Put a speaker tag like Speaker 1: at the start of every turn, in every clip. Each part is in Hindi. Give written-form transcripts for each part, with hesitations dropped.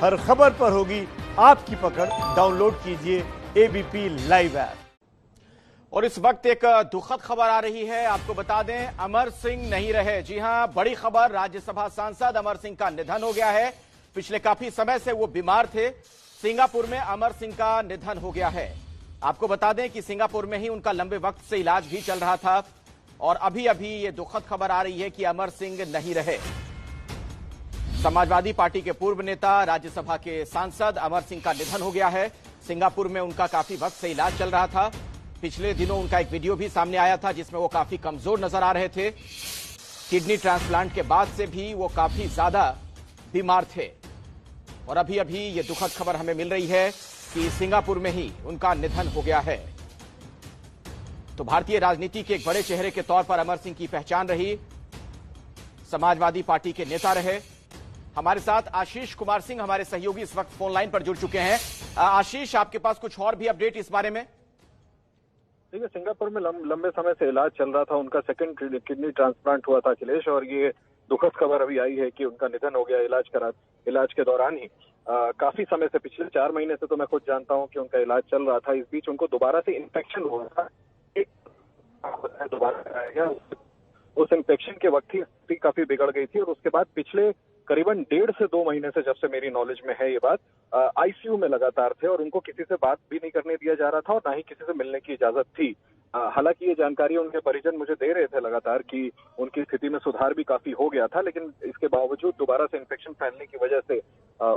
Speaker 1: हर खबर पर होगी आपकी पकड़। डाउनलोड कीजिए एबीपी लाइव ऐप।
Speaker 2: और इस वक्त एक दुखद खबर आ रही है, आपको बता दें, अमर सिंह नहीं रहे। जी हां, बड़ी खबर, राज्यसभा सांसद अमर सिंह का निधन हो गया है। पिछले काफी समय से वो बीमार थे। सिंगापुर में अमर सिंह का निधन हो गया है। आपको बता दें कि सिंगापुर में ही उनका लंबे वक्त से इलाज भी चल रहा था और अभी अभी ये दुखद खबर आ रही है कि अमर सिंह नहीं रहे। समाजवादी पार्टी के पूर्व नेता, राज्यसभा के सांसद अमर सिंह का निधन हो गया है। सिंगापुर में उनका काफी वक्त से इलाज चल रहा था। पिछले दिनों उनका एक वीडियो भी सामने आया था जिसमें वो काफी कमजोर नजर आ रहे थे। किडनी ट्रांसप्लांट के बाद से भी वो काफी ज्यादा बीमार थे और अभी अभी ये दुखद खबर हमें मिल रही है कि सिंगापुर में ही उनका निधन हो गया है। तो भारतीय राजनीति के एक बड़े चेहरे के तौर पर अमर सिंह की पहचान रही, समाजवादी पार्टी के नेता रहे। हमारे साथ आशीष कुमार सिंह, हमारे सहयोगी, इस वक्त फोन लाइन पर जुड़ चुके हैं। आशीष, आपके पास कुछ और भी अपडेट इस बारे में?
Speaker 3: देखिए, सिंगापुर में लंबे समय से इलाज चल रहा था। उनका सेकंड किडनी ट्रांसप्लांट हुआ था अखिलेश, और ये दुखद खबर अभी आई है कि उनका निधन हो गया इलाज के दौरान ही। काफी समय से, पिछले 4 महीने से तो मैं खुद जानता हूं कि उनका इलाज चल रहा था। इस बीच उनको दोबारा से इन्फेक्शन हुआ था, दोबारा कराया गया। उस इन्फेक्शन के वक्त ही स्थिति काफी बिगड़ गई थी और उसके बाद पिछले करीबन 1.5 से 2 महीने से, जब से मेरी नॉलेज में है ये बात, आईसीयू में लगातार थे और उनको किसी से बात भी नहीं करने दिया जा रहा था और ना ही किसी से मिलने की इजाजत थी। हालांकि ये जानकारी उनके परिजन मुझे दे रहे थे लगातार कि उनकी स्थिति में सुधार भी काफी हो गया था, लेकिन इसके बावजूद दोबारा से इन्फेक्शन फैलने की वजह से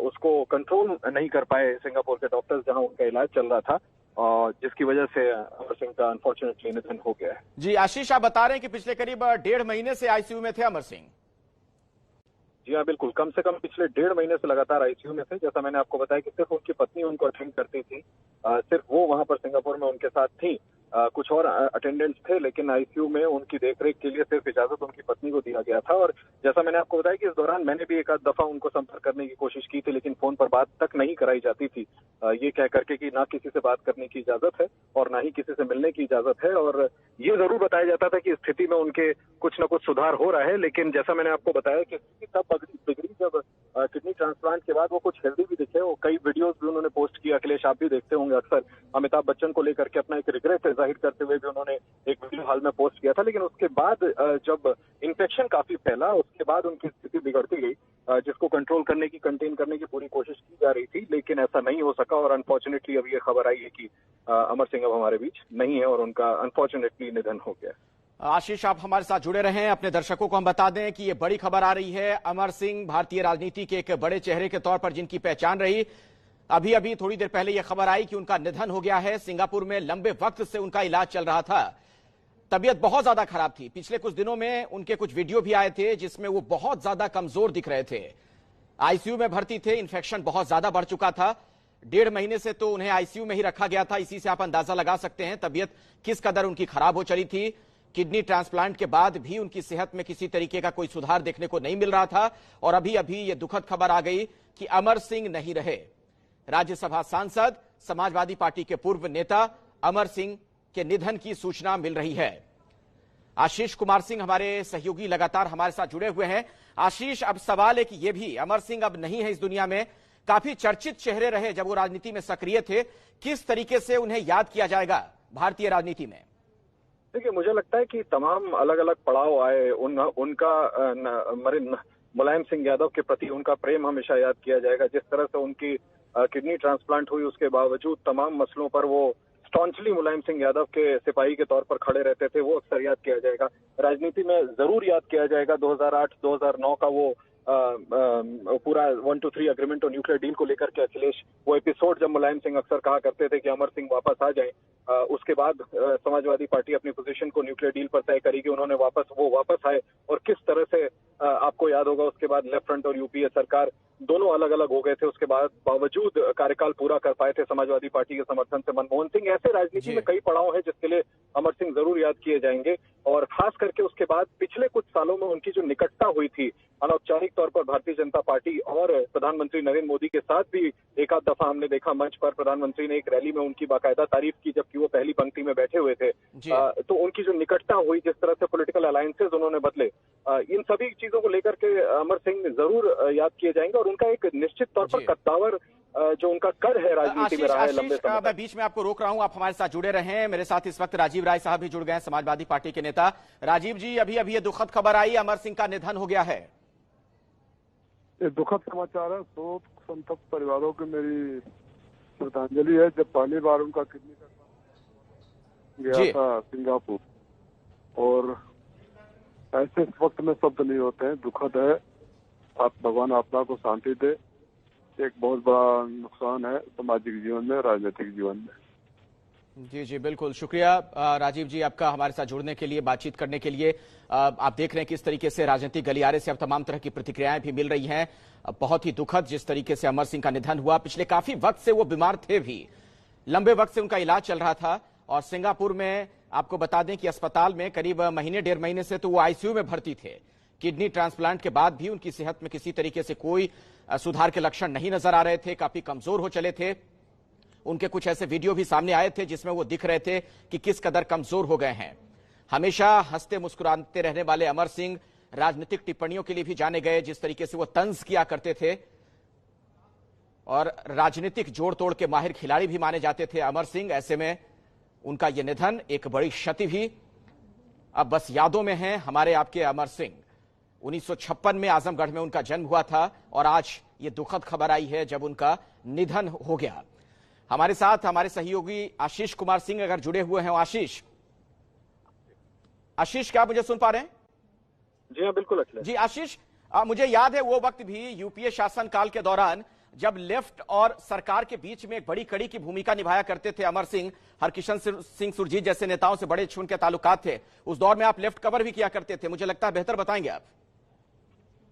Speaker 3: उसको कंट्रोल नहीं कर पाए सिंगापुर के डॉक्टर्स, जहां उनका इलाज चल रहा था, और जिसकी वजह से अमर सिंह का अनफॉर्चुनेटली निधन हो गया है।
Speaker 2: जी आशीष, आप बता रहे हैं कि पिछले करीब 1.5 महीने से आईसीयू में थे अमर सिंह।
Speaker 3: जी हाँ, बिल्कुल। कम से कम पिछले 1.5 महीने से लगातार आईसीयू में थे। जैसा मैंने आपको बताया कि सिर्फ उनकी पत्नी उनको अटेंड करती थी, सिर्फ वो वहां पर सिंगापुर में उनके साथ थी। कुछ और अटेंडेंट्स थे, लेकिन आईसीयू में उनकी देखरेख के लिए सिर्फ इजाजत उनकी पत्नी को दिया गया था। और जैसा मैंने आपको बताया कि इस दौरान मैंने भी एक आध दफा उनको संपर्क करने की कोशिश की थी, लेकिन फोन पर बात तक नहीं कराई जाती थी, ये कह करके कि ना किसी से बात करने की इजाजत है और ना ही किसी से मिलने की इजाजत है। और ये जरूर बताया जाता था कि स्थिति में उनके कुछ न कुछ सुधार हो रहा है, लेकिन जैसा मैंने आपको बताया कि स्थिति तब बिगड़ी जब किडनी ट्रांसप्लांट के बाद वो कुछ हेल्दी भी दिखे। वो कई वीडियोस भी उन्होंने पोस्ट किया, अखिलेश आप भी देखते होंगे अक्सर, अमिताभ बच्चन को लेकर के अपना एक रिग्रेट जाहिर करते हुए भी उन्होंने एक वीडियो हाल में पोस्ट किया था। लेकिन उसके बाद जब इन्फेक्शन काफी फैला, उसके बाद उनकी स्थिति बिगड़ती गई, जिसको कंट्रोल करने की, कंटेन करने की पूरी कोशिश की जा रही थी, लेकिन ऐसा नहीं हो सका। और अनफॉर्चुनेटली अब ये खबर आई है कि अमर सिंह अब हमारे बीच नहीं है और उनका अनफॉर्चुनेटली निधन हो गया।
Speaker 2: आशीष, आप हमारे साथ जुड़े रहें। अपने दर्शकों को हम बता दें कि ये बड़ी खबर आ रही है। अमर सिंह भारतीय राजनीति के एक बड़े चेहरे के तौर पर जिनकी पहचान रही, अभी अभी थोड़ी देर पहले यह खबर आई कि उनका निधन हो गया है। सिंगापुर में लंबे वक्त से उनका इलाज चल रहा था। तबीयत बहुत ज्यादा खराब थी। पिछले कुछ दिनों में उनके कुछ वीडियो भी आए थे जिसमें वो बहुत ज्यादा कमजोर दिख रहे थे। आईसीयू में भर्ती थे, इन्फेक्शन बहुत ज्यादा बढ़ चुका था। 1.5 महीने से तो उन्हें आईसीयू में ही रखा गया था। इसी से आप अंदाजा लगा सकते हैं तबीयत किस कदर उनकी खराब हो चली थी। किडनी ट्रांसप्लांट के बाद भी उनकी सेहत में किसी तरीके का कोई सुधार देखने को नहीं मिल रहा था और अभी अभी ये दुखद खबर आ गई कि अमर सिंह नहीं रहे। राज्यसभा सांसद, समाजवादी पार्टी के पूर्व नेता अमर सिंह के निधन की सूचना मिल रही है। आशीष कुमार सिंह, हमारे सहयोगी, लगातार हमारे साथ जुड़े हुए हैं। आशीष, अब सवाल है कि ये भी, अमर सिंह अब नहीं है इस दुनिया में, काफी चर्चित चेहरे रहे जब वो राजनीति में सक्रिय थे। किस तरीके से उन्हें याद किया जाएगा भारतीय राजनीति में?
Speaker 3: देखिए, मुझे लगता है कि तमाम अलग अलग पड़ाव आए, उनका मुलायम सिंह यादव के प्रति उनका प्रेम हमेशा याद किया जाएगा। जिस तरह से उनकी किडनी ट्रांसप्लांट हुई, उसके बावजूद तमाम मसलों पर वो स्टॉन्चली मुलायम सिंह यादव के सिपाही के तौर पर खड़े रहते थे, वो अक्सर याद किया जाएगा। राजनीति में जरूर याद किया जाएगा 2008-2009 का वो पूरा 1-2-3 एग्रीमेंट और न्यूक्लियर डील को लेकर के अखिलेश, वो एपिसोड जब मुलायम सिंह अक्सर कहा करते थे कि अमर सिंह वापस आ जाएं। उसके बाद समाजवादी पार्टी अपनी पोजीशन को न्यूक्लियर डील पर तय करेगी, उन्होंने वो वापस आए और किस तरह से आपको याद होगा उसके बाद लेफ्ट फ्रंट और यूपीए सरकार दोनों अलग अलग हो गए थे। उसके बाद बावजूद कार्यकाल पूरा कर पाए थे समाजवादी पार्टी के समर्थन से मनमोहन सिंह। ऐसे राजनीति में कई पड़ाव है जिसके लिए अमर सिंह जरूर याद किए जाएंगे। और खास करके उसके बाद पिछले कुछ सालों में उनकी जो निकटता हुई थी अनौपचारिक तौर पर भारतीय जनता पार्टी और प्रधानमंत्री नरेंद्र मोदी के साथ भी, एक आध दफा हमने देखा मंच पर प्रधानमंत्री ने एक रैली में उनकी बाकायदा तारीफ की जबकि वो पहली पंक्ति में बैठे हुए थे। तो उनकी जो निकटता हुई, जिस तरह से पॉलिटिकल अलायंसेज उन्होंने बदले, इन सभी चीजों को लेकर के अमर सिंह जरूर याद किए जाएंगे और उनका एक निश्चित तौर पर
Speaker 2: जी।
Speaker 3: कद्दावर जो उनका कर है राजनीति में रहा है लंबे समय
Speaker 2: मैं बीच में आपको रोक रहा हूं, आप हमारे साथ जुड़े रहे। मेरे साथ इस वक्त राजीव राय साहब भी जुड़ गए हैं, समाजवादी पार्टी के नेता। राजीव जी, अभी अभी ये दुखद खबर आई, अमर सिंह का निधन हो गया है।
Speaker 4: ये दुखद समाचार है। शोक संतप्त परिवारों की मेरी श्रद्धांजलि है। जब पहली बार उनका किडनी का गया था सिंगापुर, और ऐसे वक्त में शब्द नहीं होते हैं। दुखद है। आप भगवान आत्मा को शांति दे। एक बहुत बड़ा नुकसान है सामाजिक जीवन में, राजनीतिक जीवन में।
Speaker 2: जी जी बिल्कुल, शुक्रिया राजीव जी आपका हमारे साथ जुड़ने के लिए, बातचीत करने के लिए। आप देख रहे हैं किस तरीके से राजनीतिक गलियारे से अब तमाम तरह की प्रतिक्रियाएं भी मिल रही हैं। बहुत ही दुखद जिस तरीके से अमर सिंह का निधन हुआ। पिछले काफी वक्त से वो बीमार थे भी, लंबे वक्त से उनका इलाज चल रहा था, और सिंगापुर में आपको बता दें कि अस्पताल में करीब महीने 1.5 महीने से तो वो आईसीयू में भर्ती थे। किडनी ट्रांसप्लांट के बाद भी उनकी सेहत में किसी तरीके से कोई सुधार के लक्षण नहीं नजर आ रहे थे, काफी कमजोर हो चले थे। उनके कुछ ऐसे वीडियो भी सामने आए थे जिसमें वो दिख रहे थे कि किस कदर कमजोर हो गए हैं। हमेशा हंसते मुस्कुराते रहने वाले अमर सिंह राजनीतिक टिप्पणियों के लिए भी जाने गए, जिस तरीके से वो तंज किया करते थे, और राजनीतिक जोड़ तोड़ के माहिर खिलाड़ी भी माने जाते थे अमर सिंह। ऐसे में उनका यह निधन एक बड़ी क्षति भी अब बस यादों में है हमारे आपके अमर सिंह। 1956 में आजमगढ़ में उनका जन्म हुआ था, और आज ये दुखद खबर आई है जब उनका निधन हो गया। हमारे साथ हमारे सहयोगी आशीष कुमार सिंह अगर जुड़े हुए हैं। आशीष क्या आप मुझे सुन पा रहे हैं?
Speaker 3: जी हाँ, बिल्कुल अखिलेश
Speaker 2: जी। आशीष, मुझे याद है वो वक्त भी यूपीए शासनकाल के दौरान जब लेफ्ट और सरकार के बीच में एक बड़ी कड़ी की भूमिका निभाया करते थे अमर सिंह। हरकिशन सिंह सुरजीत जैसे नेताओं से बड़े छुन के ताल्लुकात थे। उस दौर में आप लेफ्ट कवर भी किया करते थे, मुझे लगता है बेहतर बताएंगे आप।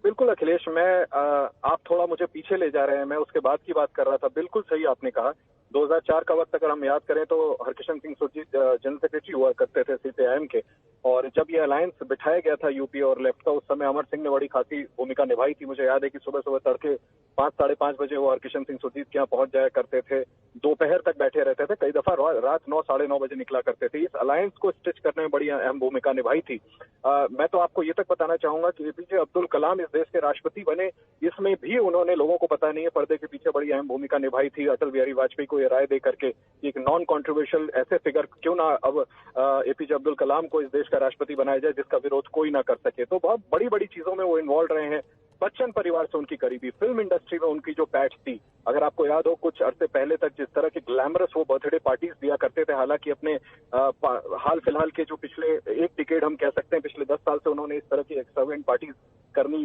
Speaker 3: बिल्कुल अखिलेश, आप थोड़ा मुझे पीछे ले जा रहे हैं। मैं उसके बाद की बात कर रहा था। बिल्कुल सही आपने कहा। 2004 का वक्त अगर हम याद करें तो हरकिशन सिंह सुरजीत जनरल सेक्रेटरी हुआ करते थे सीपीआईएम के, और जब ये अलायंस बिठाया गया था यूपी और लेफ्ट का, उस समय अमर सिंह ने बड़ी खासी भूमिका निभाई थी। मुझे याद है कि सुबह सुबह तड़के 5 साढ़े 5 बजे वो हरकिशन सिंह सुरजीत के यहाँ पहुंच जाया करते थे, दोपहर तक बैठे रहते थे, कई दफा रात 9 साढ़े 9 बजे निकला करते थे। इस अलायंस को स्टिच करने में बड़ी अहम भूमिका निभाई थी। मैं तो आपको ये तक बताना चाहूंगा कि एपीजे अब्दुल कलाम इस देश के राष्ट्रपति बने, इसमें भी उन्होंने, लोगों को पता नहीं है, पर्दे के पीछे बड़ी अहम भूमिका निभाई थी। अटल बिहारी वाजपेयी को ये राय दे करके एक नॉन कॉन्ट्रोवर्शियल ऐसे फिगर क्यों ना अब एपीजे अब्दुल कलाम को इस देश का राष्ट्रपति बनाया जाए जिसका विरोध कोई ना कर सके। तो बहुत बड़ी बड़ी चीजों में वो इन्वॉल्व रहे हैं। बच्चन परिवार से उनकी करीबी, फिल्म इंडस्ट्री में उनकी जो पैठ थी, अगर आपको याद हो कुछ अरसे पहले तक जिस तरह की ग्लैमरस वो बर्थडे पार्टीज दिया करते थे, हालांकि अपने हाल फिलहाल के जो पिछले एक डिकेड हम कह सकते हैं, पिछले 10 साल से उन्होंने इस तरह की एक्सट्रावेगेंट पार्टीज करनी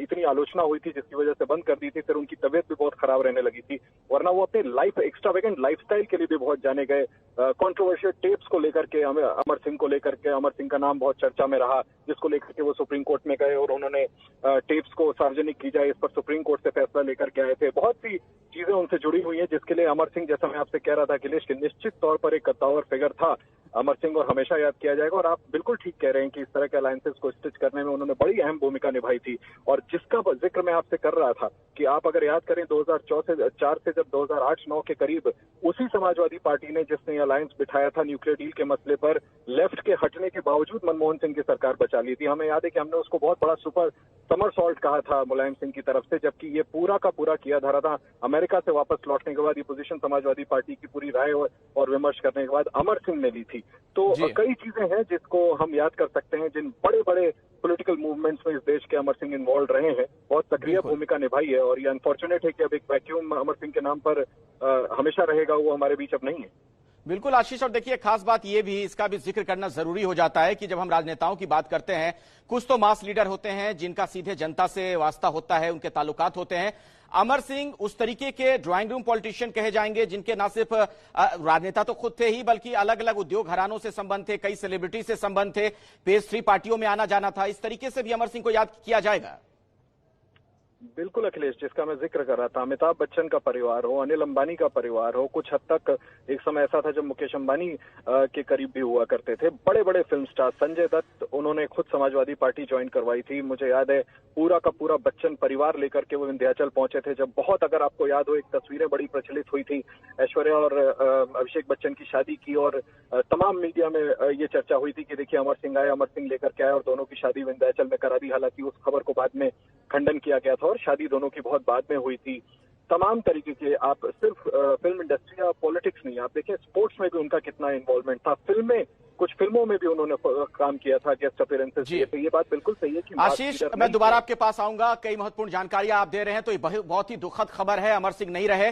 Speaker 3: इतनी आलोचना हुई थी जिसकी वजह से बंद कर दी थी। फिर उनकी तबीयत भी बहुत खराब रहने लगी थी, वरना वो अपने एक्स्ट्रावेगेंट लाइफस्टाइल के लिए भी बहुत जाने गए। कंट्रोवर्शियल टेप्स को लेकर के, अमर सिंह को लेकर के, अमर सिंह का नाम बहुत चर्चा में रहा, जिसको लेकर के वो सुप्रीम कोर्ट में गए और उन्होंने टेप्स को सार्वजनिक की जाए, इस पर सुप्रीम कोर्ट से फैसला लेकर के आए थे। बहुत सी चीजें उनसे जुड़ी हुई हैं, जिसके लिए अमर सिंह, जैसा मैं आपसे कह रहा था अखिलेश, कि निश्चित तौर पर एक कद्दावर फिगर था अमर सिंह, और हमेशा याद किया जाएगा। और आप बिल्कुल ठीक कह रहे हैं कि इस तरह के अलायंसेस को स्टिच करने में उन्होंने बड़ी अहम भूमिका निभाई थी। और जिसका जिक्र मैं आपसे कर रहा था कि आप अगर याद करें 2004 से जब 2008-9 के करीब उसी समाजवादी पार्टी ने, जिसने अलायंस बिठाया था न्यूक्लियर डील के मसले पर, लेफ्ट के हटने के बावजूद मनमोहन सिंह की सरकार बचा ली थी। हमें याद है कि हमने उसको बहुत बड़ा सुपर समर सॉल्ट कहा था मुलायम सिंह की तरफ से, जबकि ये पूरा का पूरा किया धरा था अमेरिका से वापस लौटने के बाद। ये पोजीशन समाजवादी पार्टी की पूरी राय और विमर्श करने के बाद अमर सिंह ने ली थी। तो कई चीजें हैं जिसको हम याद कर सकते हैं, जिन बड़े बड़े पॉलिटिकल मूवमेंट्स में इस देश के अमर सिंह इन्वॉल्व रहे हैं, बहुत सक्रिय भूमिका निभाई है। और ये अनफॉर्चुनेट है कि अब एक वैक्यूम अमर सिंह के नाम पर हमेशा रहेगा, वो हमारे बीच अब नहीं है।
Speaker 2: बिल्कुल आशीष, और देखिए खास बात यह भी, इसका भी जिक्र करना जरूरी हो जाता है कि जब हम राजनेताओं की बात करते हैं, कुछ तो मास लीडर होते हैं जिनका सीधे जनता से वास्ता होता है, उनके ताल्लुकात होते हैं। अमर सिंह उस तरीके के ड्राइंग रूम पॉलिटिशियन कहे जाएंगे जिनके ना सिर्फ राजनेता तो खुद थे ही, बल्कि अलग अलग उद्योग घरानों से संबंध थे, कई सेलिब्रिटी से संबंध थे, पेज 3 पार्टियों में आना जाना था। इस तरीके से भी अमर सिंह को याद किया जाएगा।
Speaker 3: बिल्कुल अखिलेश, जिसका मैं जिक्र कर रहा था, अमिताभ बच्चन का परिवार हो, अनिल अंबानी का परिवार हो, कुछ हद तक एक समय ऐसा था जब मुकेश अंबानी के करीब भी हुआ करते थे, बड़े बड़े फिल्म स्टार, संजय दत्त, उन्होंने खुद समाजवादी पार्टी ज्वाइन करवाई थी। मुझे याद है पूरा का पूरा बच्चन परिवार लेकर के वो विंध्याचल पहुंचे थे, जब बहुत, अगर आपको याद हो, एक तस्वीरें बड़ी प्रचलित हुई थी ऐश्वर्या और अभिषेक बच्चन की शादी की, और तमाम मीडिया में ये चर्चा हुई थी कि देखिए अमर सिंह आए, अमर सिंह लेकर के आए और दोनों की शादी विंध्याचल में करा दी। हालांकि उस खबर को बाद में खंडन किया गया था। और और शादी दोनों की बहुत बाद में हुई थी। तमाम तरीके के, आप सिर्फ फिल्म इंडस्ट्री या पॉलिटिक्स नहीं, आप देखें स्पोर्ट्स में भी उनका कितना इन्वॉल्वमेंट था। कुछ फिल्मों में भी उन्होंने काम किया था, गेस्ट अपीयरेंसेस किए, तो ये बात बिल्कुल सही है कि
Speaker 2: आशीष, मैं दोबारा आपके पास आऊंगा, कई महत्वपूर्ण जानकारियां आप दे रहे हैं, तो ये बहुत ही दुखद खबर है, अमर सिंह नहीं रहे।